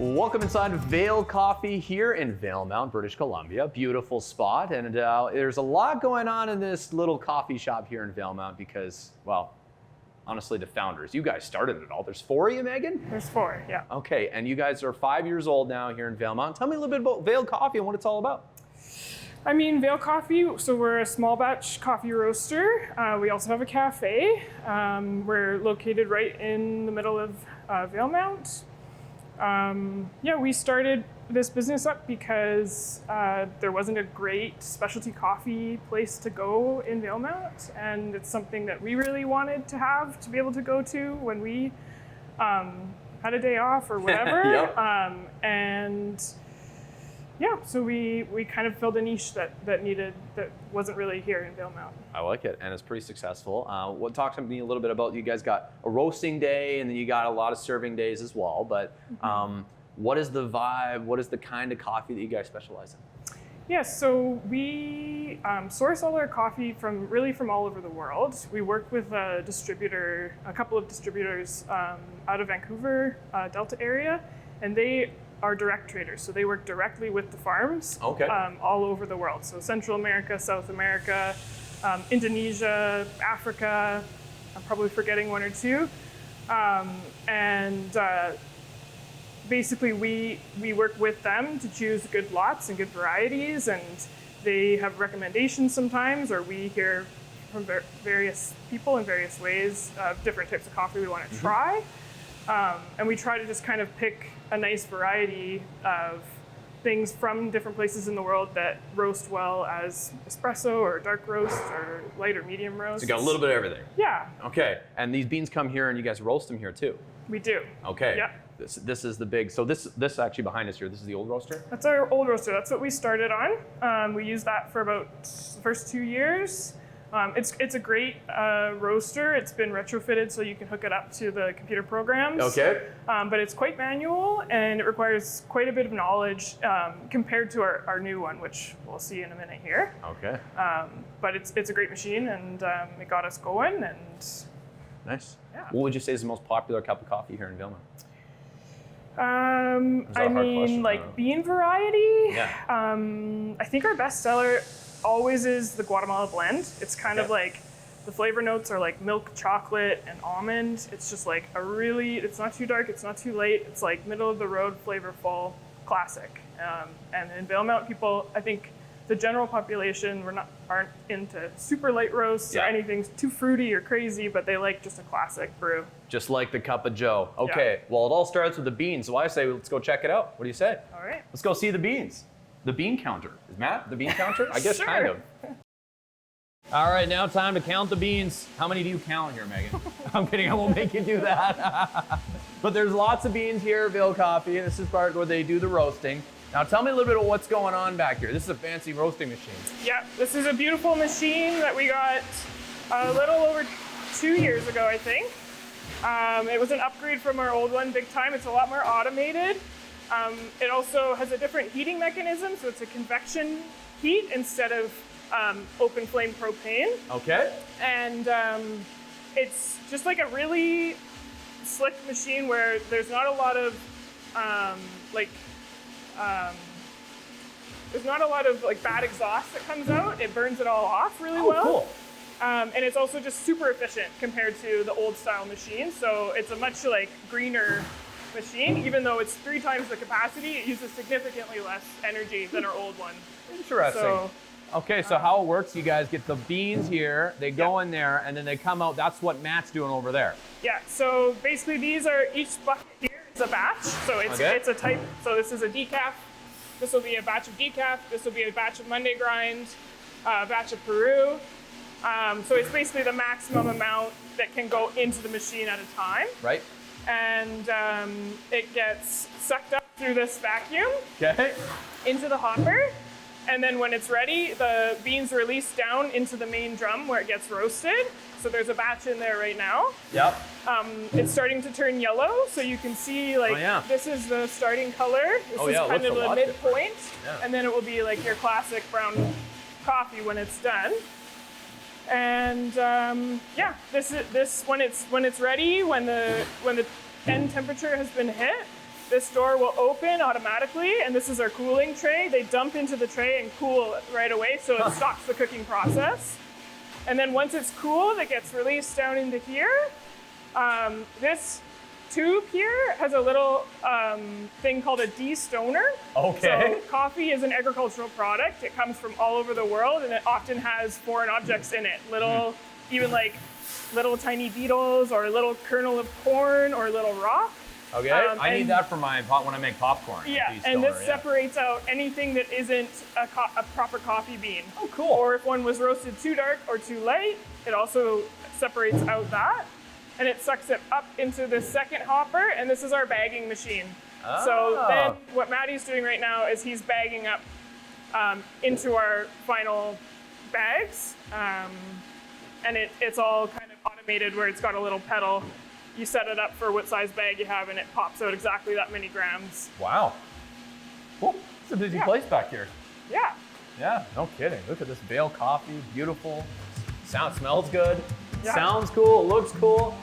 Welcome inside Vale Coffee here in Valemount, British Columbia. Beautiful spot, and there's a lot going on in this little coffee shop here in Valemount because, well, honestly, the founders, you guys started it all. There's 4 of you, Megan? There's 4, yeah. Okay, and you guys are 5 years old now here in Valemount. Tell me a little bit about Vale Coffee and what it's all about. I mean, Vale Coffee, so we're a small batch coffee roaster. We also have a cafe. We're located right in the middle of Valemount. Yeah, we started this business up because there wasn't a great specialty coffee place to go in Valemount, and it's something that we really wanted to have to be able to go to when we had a day off or whatever. Yep. And yeah, so we kind of filled a niche that wasn't really here in Valemount. I like it, and it's pretty successful. Talk to me a little bit about, you guys got a roasting day, and then you got a lot of serving days as well, but what is the vibe, what is the kind of coffee that you guys specialize in? Yes, so we source all our coffee from all over the world. We work with a couple of distributors out of Vancouver, Delta area, and they are direct traders, so they work directly with the farms all over the world. So Central America, South America, Indonesia, Africa, I'm probably forgetting 1 or 2. Basically we work with them to choose good lots and good varieties, and they have recommendations sometimes, or we hear from various people in various ways different types of coffee we want to try. And we try to just kind of pick a nice variety of things from different places in the world that roast well as espresso or dark roast or light or medium roast. So you got a little bit of everything. Yeah. Okay, and these beans come here and you guys roast them here too? We do. Okay. Yeah. This is the big, so this actually behind us here, this is the old roaster? That's our old roaster. That's what we started on. We used that for about the first 2 years. It's a great roaster. It's been retrofitted so you can hook it up to the computer programs. Okay. But it's quite manual, and it requires quite a bit of knowledge compared to our new one, which we'll see in a minute here. Okay. But it's a great machine, and it got us going. And nice. Yeah. What would you say is the most popular cup of coffee here in Valemount? I mean, like bean variety. Yeah. I think our best seller always is the Guatemala blend. It's kind of like, the flavor notes are like milk, chocolate, and almond. It's just like it's not too dark, it's not too light. It's like middle of the road, flavorful, classic. And in Valemount, people, I think the general population aren't into super light roasts or anything too fruity or crazy, but they like just a classic brew. Just like the cup of joe. Okay, well, it all starts with the beans, so I say let's go check it out. What do you say? All right. Let's go see the beans. The bean counter. Is Matt the bean counter? I guess Sure. kind of. All right, now time to count the beans. How many do you count here, Megan? I'm kidding, I won't make you do that. But there's lots of beans here at Vale Coffee, and this is part where they do the roasting. Now tell me a little bit of what's going on back here. This is a fancy roasting machine. Yeah, this is a beautiful machine that we got a little over 2 years ago, I think. It was an upgrade from our old one, big time. It's a lot more automated. It also has a different heating mechanism, so it's a convection heat instead of open flame propane. Okay. And it's just like a really slick machine where there's not a lot of bad exhaust that comes out. It burns it all off really well. Cool. And it's also just super efficient compared to the old style machine. So it's a much greener machine. Even though it's 3 times the capacity, it uses significantly less energy than our old one. Interesting. So, okay, so how it works, you guys get the beans here, they go in there, and then they come out. That's what Matt's doing over there. Yeah, so basically each bucket here is a batch. So it's a type, so this is a decaf. This will be a batch of decaf. This will be a batch of Monday grind, a batch of Peru. So it's basically the maximum amount that can go into the machine at a time. Right. And it gets sucked up through this vacuum into the hopper. And then when it's ready, the beans release down into the main drum where it gets roasted. So there's a batch in there right now. Yep. It's starting to turn yellow, so you can see this is the starting color. This is kind of the midpoint. Yeah. And then it will be like your classic brown coffee when it's done. And this when it's ready, when the end temperature has been hit, this door will open automatically, and this is our cooling tray. They dump into the tray and cool right away, so it stops the cooking process. And then once it's cooled, it gets released down into here. This tube here has a little thing called a destoner. Okay. So coffee is an agricultural product. It comes from all over the world, and it often has foreign objects in it. Little, even like little tiny beetles, or a little kernel of corn, or a little rock. Okay, I need that for my pot when I make popcorn. Yeah, and this separates out anything that isn't a proper coffee bean. Oh, cool. Or if one was roasted too dark or too light, it also separates out that. And it sucks it up into the second hopper, and this is our bagging machine. Oh. So then what Maddie's doing right now is he's bagging up into our final bags. And it's all kind of automated where it's got a little pedal. You set it up for what size bag you have, and it pops out exactly that many grams. Wow. Cool. It's a busy place back here. Yeah. Yeah, no kidding. Look at this Vale Coffee, beautiful. Smells good. Yeah. Sounds cool, looks cool.